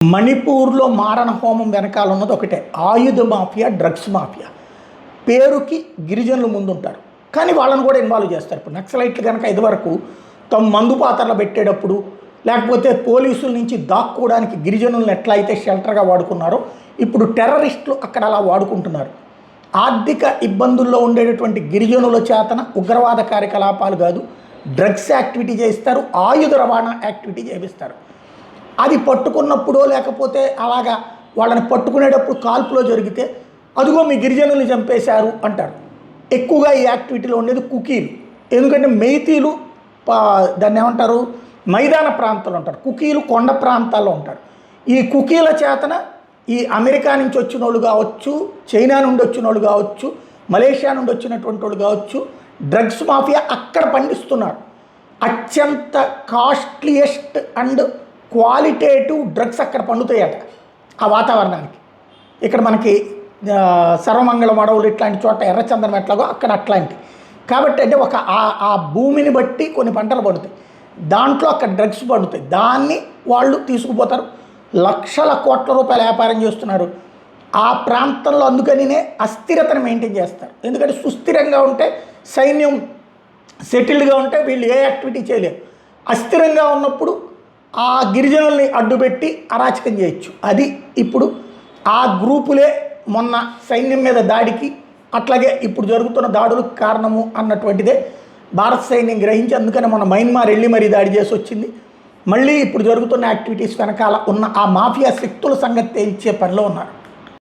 మణిపూర్లో మారణ హోమం వెనకాల ఉన్నది ఒకటే, ఆయుధ మాఫియా, డ్రగ్స్ మాఫియా. పేరుకి గిరిజనులు ముందుంటారు, కానీ వాళ్ళని కూడా ఇన్వాల్వ్ చేస్తారు. ఇప్పుడు నక్సలైట్లు కనుక ఇదివరకు తమ మందు పాత్రలు పెట్టేటప్పుడు, లేకపోతే పోలీసుల నుంచి దాక్కోవడానికి గిరిజనులను ఎట్లా అయితే షెల్టర్గా వాడుకున్నారో, ఇప్పుడు టెర్రరిస్టులు అక్కడ అలా వాడుకుంటున్నారు. ఆర్థిక ఇబ్బందుల్లో ఉండేటటువంటి గిరిజనుల చేతన ఉగ్రవాద కార్యకలాపాలు కాదు, డ్రగ్స్ యాక్టివిటీ చేస్తారు, ఆయుధ రవాణా యాక్టివిటీ చేపిస్తారు. అది పట్టుకున్నప్పుడో లేకపోతే అలాగా వాళ్ళని పట్టుకునేటప్పుడు కాల్పులో జరిగితే అదిగో మీ గిరిజనుల్ని చంపేశారు అంటారు. ఎక్కువగా ఈ యాక్టివిటీలో ఉండేది కుకీలు. ఎందుకంటే మెయితీలు దాన్ని ఏమంటారు, మైదాన ప్రాంతాలు ఉంటారు, కుకీలు కొండ ప్రాంతాల్లో ఉంటారు. ఈ కుకీల చేతన ఈ అమెరికా నుంచి వచ్చిన వాళ్ళు కావచ్చు, చైనా నుండి వచ్చిన వాళ్ళు కావచ్చు, మలేషియా నుండి వచ్చినటువంటి వాళ్ళు కావచ్చు, డ్రగ్స్ మాఫియా అక్కడ పండిస్తున్నారు. అత్యంత కాస్ట్లీయెస్ట్ అండ్ క్వాలిటేటివ్ డ్రగ్స్ అక్కడ పండుతాయట ఆ వాతావరణానికి. ఇక్కడ మనకి సర్వమంగళం అడవులు ఇట్లాంటి చోట ఎర్రచందనం ఎట్లాగో అక్కడ అట్లాంటి. కాబట్టి అంటే ఒక ఆ భూమిని బట్టి కొన్ని పంటలు పండుతాయి, దాంట్లో అక్కడ డ్రగ్స్ పండుతాయి. దాన్ని వాళ్ళు తీసుకుపోతారు, లక్షల కోట్ల రూపాయల వ్యాపారం చేస్తున్నారు ఆ ప్రాంతంలో. అందుకనినే అస్థిరతను మెయింటైన్ చేస్తారు. ఎందుకంటే సుస్థిరంగా ఉంటే సైన్యం సెటిల్డ్గా ఉంటే వీళ్ళు ఏ యాక్టివిటీ చేయలేరు. అస్థిరంగా ఉన్నప్పుడు ఆ గిరిజనుల్ని అడ్డుపెట్టి అరాచకం చేయొచ్చు. అది ఇప్పుడు ఆ గ్రూపులే మొన్న సైన్యం మీద దాడికి, అట్లాగే ఇప్పుడు జరుగుతున్న దాడులకు కారణము అన్నటువంటిదే భారత సైన్యం గ్రహించి, అందుకని మొన్న మయన్మార్ వెళ్ళి మరీ దాడి చేసి వచ్చింది. మళ్ళీ ఇప్పుడు జరుగుతున్న యాక్టివిటీస్ వెనకాల ఉన్న ఆ మాఫియా శక్తుల సంగతి తేల్చే పనిలో ఉన్నారు.